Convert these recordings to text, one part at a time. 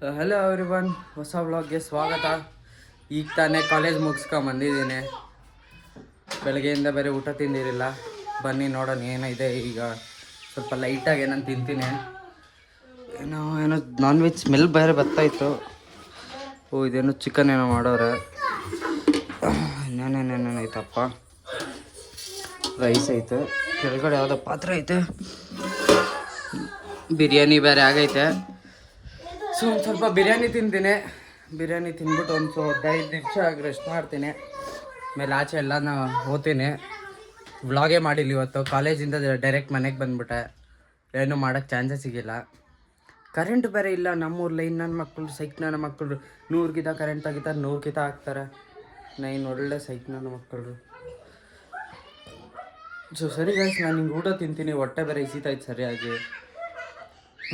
Hello everyone, ಹೊಸ ವ್ಲಾಗ್ಗೆ ಸ್ವಾಗತ. ಈಗ ತಾನೇ ಕಾಲೇಜ್ ಮುಗಿಸ್ಕೊಂಬಂದಿದ್ದೀನಿ. ಬೆಳಗ್ಗೆಯಿಂದ ಬೇರೆ ಊಟ ತಿಂದಿರಲಿಲ್ಲ. ಬನ್ನಿ ನೋಡೋಣ ಏನಿದೆ. ಈಗ ಸ್ವಲ್ಪ ಲೈಟಾಗಿ ಏನಂತ ತಿಂತೀನಿ. ಏನೋ ನಾನ್ ವೆಜ್ ಸ್ಮೆಲ್ ಬೇರೆ ಬರ್ತಾಯಿತ್ತು. ಇದೇನೋ ಚಿಕನ್ ಏನೋ ಮಾಡೋರೆ. ಏನೇನೇನೇನೈತಪ್ಪ, ರೈಸ್ ಐತೆ, ಕೆಳಗಡೆ ಯಾವುದೋ ಪಾತ್ರೆ ಐತೆ, ಬಿರಿಯಾನಿ ಬೇರೆ ಆಗೈತೆ. ಸೊ ಒಂದು ಸ್ವಲ್ಪ ಬಿರಿಯಾನಿ ತಿಂತೀನಿ. ಬಿರಿಯಾನಿ ತಿಂದ್ಬಿಟ್ಟು ಒಂದು 15 ನಿಮಿಷ ರೆಸ್ಟ್ ಮಾಡ್ತೀನಿ. ಆಮೇಲೆ ಆಚೆ ಎಲ್ಲ ಹೋಗ್ತೀನಿ. ವ್ಲಾಗೇ ಮಾಡಿಲ್ಲ ಇವತ್ತು. ಕಾಲೇಜಿಂದ ಡೈರೆಕ್ಟ್ ಮನೆಗೆ ಬಂದುಬಿಟ್ಟೆ. ಏನೂ ಮಾಡೋಕ್ಕೆ ಚಾನ್ಸಸ್ ಸಿಗಿಲ್ಲ. ಕರೆಂಟ್ ಬೇರೆ ಇಲ್ಲ ನಮ್ಮೂರು. ಲೈನ್ ನನ್ನ ಮಕ್ಕಳು ಸೈಕ್ ನನ್ನ ಮಕ್ಕಳು 100 ಗಿತ ಕರೆಂಟ್ ತೆಗಿತಾರೆ, 100 ಗಿತ ಹಾಕ್ತಾರೆ. ಒಳ್ಳೆ ಸೈಕ್ ನನ್ನ ಮಕ್ಕಳು. ಸೊ ಸರಿ ಗೈಸ್, ನಾನು ಹಿಂಗೆ ಊಟ ತಿಂತೀನಿ. ಹೊಟ್ಟೆ ಬೇರೆ ಇಸಿತಾಯ್ತು ಸರಿಯಾಗಿ.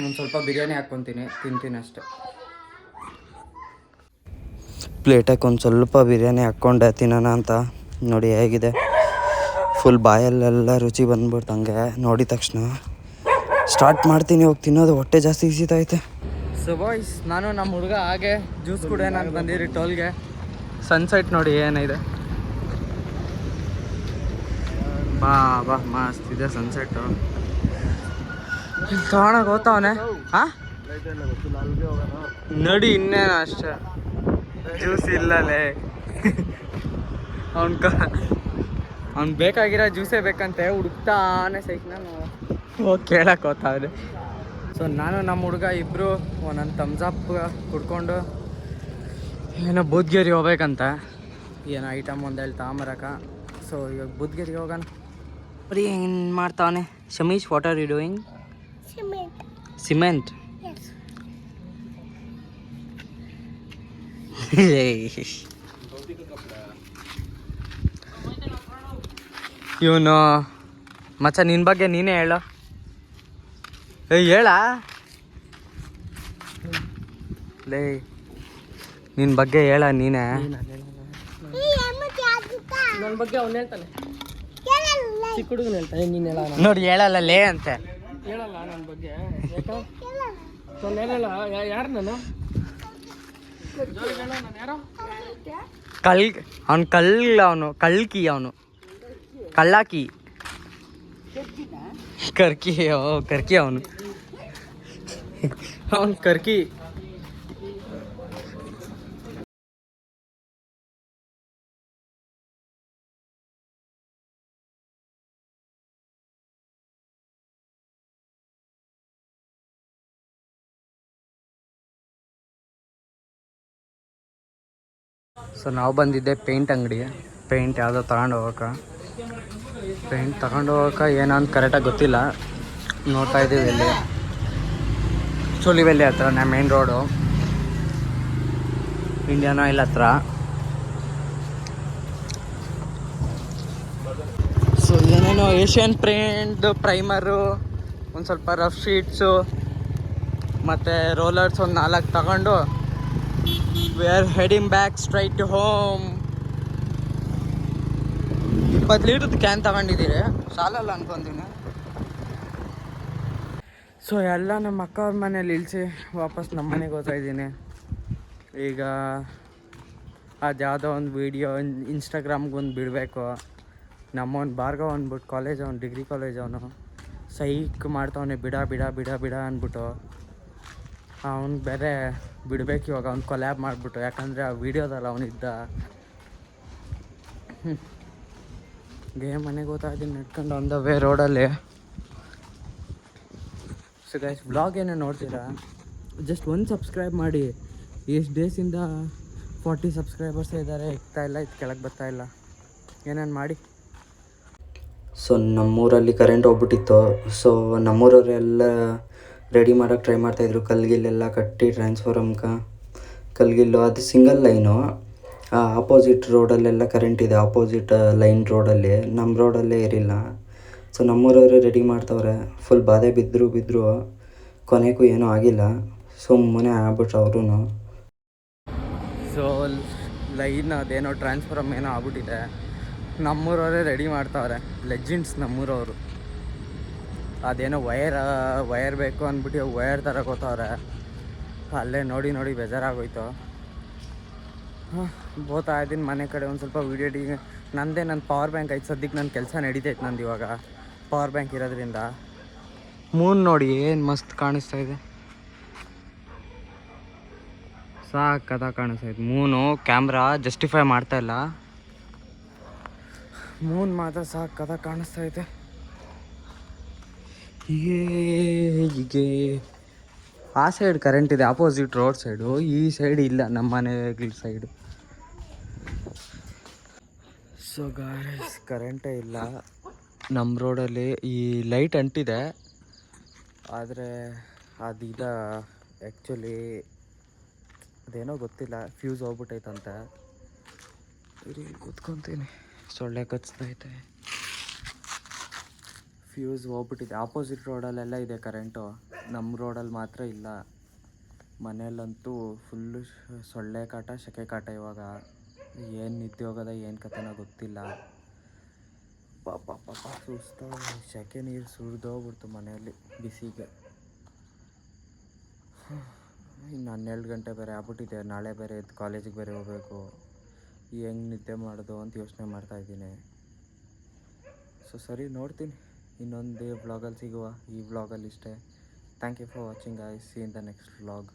ಒಂದು ಸ್ವಲ್ಪ ಬಿರಿಯಾನಿ ಹಾಕ್ಕೊತೀನಿ, ತಿಂತೀನಿ ಅಷ್ಟೆ. ಪ್ಲೇಟಾಗಿ ಒಂದು ಸ್ವಲ್ಪ ಬಿರಿಯಾನಿ ಹಾಕ್ಕೊಂಡೆ ತಿನ್ನೋಣ ಅಂತ. ನೋಡಿ ಹೇಗಿದೆ, ಫುಲ್ ಬಾಯಲ್ಲೆಲ್ಲ ರುಚಿ ಬಂದ್ಬಿಡ್ತು. ಹಂಗೆ ನೋಡಿದ ತಕ್ಷಣ ಸ್ಟಾರ್ಟ್ ಮಾಡ್ತೀನಿ ಹೋಗಿ ತಿನ್ನೋದು. ಹೊಟ್ಟೆ ಜಾಸ್ತಿ ಇಸಿತೈತೆ. ಸೊ ಬಾಯ್ಸ್, ನಾನು ನಮ್ಮ ಹುಡುಗ ಹಾಗೆ ಜ್ಯೂಸ್ ಕೂಡ ನಾನು ಬಂದಿರಿ ಟೋಲ್ಗೆ. ಸನ್ಸೆಟ್ ನೋಡಿ ಏನಿದೆ, ಬಾ ಬಾ ಮಸ್ತ್ ಇದೆ ಸನ್ಸೆಟ್ಟು. ತಗೊಳಕ್ಕೆ ಹೋಗ್ತಾವನೆ. ಹಾಂ ನಡಿ, ಇನ್ನೇನು ಅಷ್ಟೇ. ಜ್ಯೂಸ್ ಇಲ್ಲಲೇ ಅವ್ನು ಬೇಕಾಗಿರೋ ಜ್ಯೂಸೇ ಬೇಕಂತೆ ಹುಡುಕ್ತಾನೆ ಸೈಕ್. ನಾನು ಹೋಗಿ ಕೇಳಕ್ಕೆ ಹೋಗ್ತಾವ್ರೆ. ಸೊ ನಾನು ನಮ್ಮ ಹುಡುಗ ಇಬ್ಬರು ಒಂದೊಂದು ಥಮ್ಸಪ್ ಕುಡ್ಕೊಂಡು ಏನೋ ಬುದ್ಧಗಿರಿ ಹೋಗ್ಬೇಕಂತ. ಏನೋ ಐಟಮ್ ಒಂದೇಳಿ ತಾಂಬರಕ. ಸೊ ಇವಾಗ ಬುದ್ಧಗಿರಿಗೆ ಹೋಗೋಣ. ಬರೀ ಏನು ಮಾಡ್ತಾವನೆ Shamish? What are you doing? Cement. ಇವನು ಮಚ್ಚ, ನಿನ್ನ ಬಗ್ಗೆ ನೀನೇ ಹೇಳ. ಹೇಳ ಲೇ, ನಿನ್ನ ಬಗ್ಗೆ ಹೇಳ ನೀನೇ. ನನ್ನ ಬಗ್ಗೆ ಅವ್ನು ಹೇಳ್ತಾನೆ, ಚಿಕ್ಕ ಹುಡುಗನ ಹೇಳ್ತಾನೆ. ನೀನು ಹೇಳ ನೋಡಿ, ಹೇಳಲ್ಲ ಲೇ ಅಂತೆ. ಹೇಳಲ್ಲ ನನ್ನ ಬಗ್ಗೆ. ನಾನು ಹೇಳಲ್ಲ. ಯಾರು ನಾನು? ಯಾರೋ ಅವನು ಕಲ್ಕಿ, ಅವನು ಕಳ್ಳಾಕಿ, ಕರ್ಕಿ ಅವನು ಕರ್ಕಿ. ಸೊ ನಾವು ಬಂದಿದ್ದೆ ಪೇಂಟ್ ಅಂಗಡಿಗೆ. ಪೇಂಟ್ ಯಾವುದೋ ತಗೊಂಡು ಹೋಗೋಕೆ ಏನೋ ಕರೆಕ್ಟಾಗಿ ಗೊತ್ತಿಲ್ಲ. ನೋಡ್ತಾ ಇದ್ದೀವಿ ಇಲ್ಲಿ ಚೋಲಿವೆಲ್ಲಿ ಹತ್ರ, ಮೇನ್ ರೋಡು, ಇಂಡಿಯನ್ ಆಯಿಲ್ ಹತ್ರ. ಸೊ ಏನೇನೋ ಏಷ್ಯನ್ ಪೇಂಟ್ ಪ್ರೈಮರು, ಒಂದು ಸ್ವಲ್ಪ ರಫ್ ಶೀಟ್ಸು ಮತ್ತು ರೋಲರ್ಸ್ ಒಂದು 4 ತಗೊಂಡು we are heading back straight to home. 20 ಲೀಟ್ರದ್ದು can ತಗೊಂಡಿದ್ದೀರಿ, ಸಾಲಲ್ಲ ಅನ್ಕೊಂತೀನಿ. ಸೊ ಎಲ್ಲ ನಮ್ಮ ಅಕ್ಕ ಅವ್ರ ಮನೇಲಿ ಇಳಿಸಿ ವಾಪಸ್ ನಮ್ಮ ಮನೆಗೆ ಹೋಗ್ತಾ ಇದ್ದೀನಿ. ಈಗ ಅದು ಯಾವುದೋ ಒಂದು ವೀಡಿಯೋ ಇನ್ಸ್ಟಾಗ್ರಾಮ್ಗೆ ಒಂದು ಬಿಡಬೇಕು. ನಮ್ಮವನು ಭಾರ್ಗವ್ ಅಂದ್ಬಿಟ್ಟು ಕಾಲೇಜ್, ಅವನು ಡಿಗ್ರಿ ಕಾಲೇಜ್, ಅವನು ಸೈಕ್ ಮಾಡ್ತಾವನೆ ಬಿಡ ಅಂದ್ಬಿಟ್ಟು. ಅವ್ನು ಬೇರೆ ಬಿಡ್ಬೇಕು ಇವಾಗ. ಅವ್ನು ಕೊಲ್ಯಾಬ್ ಮಾಡಿಬಿಟ್ಟು, ಯಾಕಂದರೆ ಆ ವಿಡಿಯೋದಲ್ಲ ಅವನಿದ್ದ. ಮನೆಗೆ ಹೋಗ್ತಾ ಇದ್ದೀನಿ ನಡ್ಕೊಂಡು ಆನ್ ದ ವೇ ರೋಡಲ್ಲಿ. ಸೊ ಗೈಸ್, ವ್ಲಾಗ್ ಏನೋ ನೋಡ್ತೀರಾ, ಜಸ್ಟ್ 1 ಸಬ್ಸ್ಕ್ರೈಬ್ ಮಾಡಿ. ಎಷ್ಟು ಡೇಸಿಂದ 40 ಸಬ್ಸ್ಕ್ರೈಬರ್ಸ್ ಇದ್ದಾರೆ, ಎಕ್ತಾಯಿಲ್ಲ, ಇದು ಕೆಳಗೆ ಬರ್ತಾಯಿಲ್ಲ. ಏನೇನು ಮಾಡಿ. ಸೊ ನಮ್ಮೂರಲ್ಲಿ ಕರೆಂಟ್ ಹೋಗ್ಬಿಟ್ಟಿತ್ತು. ಸೊ ನಮ್ಮೂರವರೆಲ್ಲ ರೆಡಿ ಮಾಡೋಕ್ಕೆ ಟ್ರೈ ಮಾಡ್ತಾಯಿದ್ರು. ಕಲ್ಗಿಲ್ಲೆಲ್ಲ ಕಟ್ಟಿ ಟ್ರಾನ್ಸ್ಫಾರಮ್ಗೆ ಕಲ್ಗಿಲ್ಲು. ಅದು ಸಿಂಗಲ್ ಲೈನು. ಆಪೋಸಿಟ್ ರೋಡಲ್ಲೆಲ್ಲ ಕರೆಂಟ್ ಇದೆ, ಆಪೋಸಿಟ್ ಲೈನ್ ರೋಡಲ್ಲಿ. ನಮ್ಮ ರೋಡಲ್ಲೇ ಇರಿಲ್ಲ. ಸೊ ನಮ್ಮೂರವರೇ ರೆಡಿ ಮಾಡ್ತವ್ರೆ. ಫುಲ್ ಬಾಧೆ ಬಿದ್ದರು ಕೊನೆಗೂ ಏನೂ ಆಗಿಲ್ಲ, ಸುಮ್ಮನೆ ಆಗ್ಬಿಟ್ರು ಅವ್ರೂ. ಸೊ ಲೈನ್ ಅದೇನೋ ಟ್ರಾನ್ಸ್ಫಾರಮ್ ಏನೋ ಆಗ್ಬಿಟ್ಟಿದೆ. ನಮ್ಮೂರವರೇ ರೆಡಿ ಮಾಡ್ತಾವ್ರೆ, ಲೆಜೆಂಡ್ಸ್ ನಮ್ಮೂರವರು. ಅದೇನೋ ವಯರ್ ಬೇಕು ಅಂದ್ಬಿಟ್ಟು ವಯರ್ ತರಕ್ಕೆ ಹೋಗ್ತಾವ್ರೆ. ಅಲ್ಲೇ ನೋಡಿ ನೋಡಿ ಬೇಜಾರಾಗೋಯ್ತು. ಹಾಂ, ಬೋತಾ ಇದ್ದೀನಿ ಮನೆ ಕಡೆ. ಒಂದು ಸ್ವಲ್ಪ ವೀಡಿಯೋ ನನ್ನ ಪವರ್ ಬ್ಯಾಂಕ್ ಐತೆ ಸದ್ಯಕ್ಕೆ. ನನ್ನ ಕೆಲಸ ನಡೀತೈತೆ ನಂದು ಇವಾಗ ಪವರ್ ಬ್ಯಾಂಕ್ ಇರೋದ್ರಿಂದ. ಮೂನ್ ನೋಡಿ ಏನು ಮಸ್ತ್ ಕಾಣಿಸ್ತಾ ಇದೆ, ಸಾಕದ ಕಾಣಿಸ್ತಾ ಇದೆ ಮೂನು. ಕ್ಯಾಮ್ರಾ ಜಸ್ಟಿಫೈ ಮಾಡ್ತಾ ಇಲ್ಲ, ಮೂನ್ ಮಾತ್ರ ಸಾಕದ ಕಾಣಿಸ್ತಾ ಇದೆ. ಹೀಗೆ ಆ ಸೈಡ್ ಕರೆಂಟ್ ಇದೆ, ಆಪೋಸಿಟ್ ರೋಡ್ ಸೈಡು. ಈ ಸೈಡ್ ಇಲ್ಲ, ನಮ್ಮ ಮನೆಗಳ ಸೈಡು. ಸೊ ಗಾಯ್ಸ್, ಕರೆಂಟೇ ಇಲ್ಲ ನಮ್ಮ ರೋಡಲ್ಲಿ. ಈ ಲೈಟ್ ಅಂಟಿದೆ, ಆದರೆ ಅದೀಗ ಆ್ಯಕ್ಚುಲಿ ಅದೇನೋ ಗೊತ್ತಿಲ್ಲ, ಫ್ಯೂಸ್ ಹೋಗ್ಬಿಟ್ಟೈತಂತೆ. ಇಲ್ಲಿ ಕೂತ್ಕೊತೀನಿ, ಸೊಳ್ಳೆ ಕಚ್ತೈತೆ. ಫ್ಯೂಸ್ ಹೋಗ್ಬಿಟ್ಟಿದೆ. ಆಪೋಸಿಟ್ ರೋಡಲ್ಲೆಲ್ಲ ಇದೆ ಕರೆಂಟು, ನಮ್ಮ ರೋಡಲ್ಲಿ ಮಾತ್ರ ಇಲ್ಲ. ಮನೆಯಲ್ಲಂತೂ ಫುಲ್ಲು ಸೊಳ್ಳೆ ಕಾಟ, ಸೆಕೆ ಕಾಟ. ಇವಾಗ ಏನು ನಿದ್ದೆ ಹೋಗೋದ ಏನು ಕಥೆನೋ ಗೊತ್ತಿಲ್ಲ. ಪಾಪ ಸುಸ್ತ, ಸೆಕೆ ನೀರು ಸುರಿದೋಗ್ಬಿಡ್ತು ಮನೆಯಲ್ಲಿ ಬಿಸಿಗೆ. ಇನ್ನು 12 ಗಂಟೆ ಬೇರೆ ಆಗ್ಬಿಟ್ಟಿದೆ, ನಾಳೆ ಬೇರೆ ಎದ್ದು ಕಾಲೇಜಿಗೆ ಬೇರೆ ಹೋಗಬೇಕು. ಹೆಂಗೆ ನಿದ್ದೆ ಮಾಡೋದು ಅಂತ ಯೋಚನೆ ಮಾಡ್ತಾಯಿದ್ದೀನಿ. ಸೊ ಸರಿ, ನೋಡ್ತೀನಿ ಇನ್ನೊಂದು ವ್ಲಾಗಲ್ಲಿ ಸಿಗುವ. ಈ ವ್ಲಾಗಲ್ಲಿ ಇಷ್ಟೇ. Thank you for watching guys. See in the next vlog.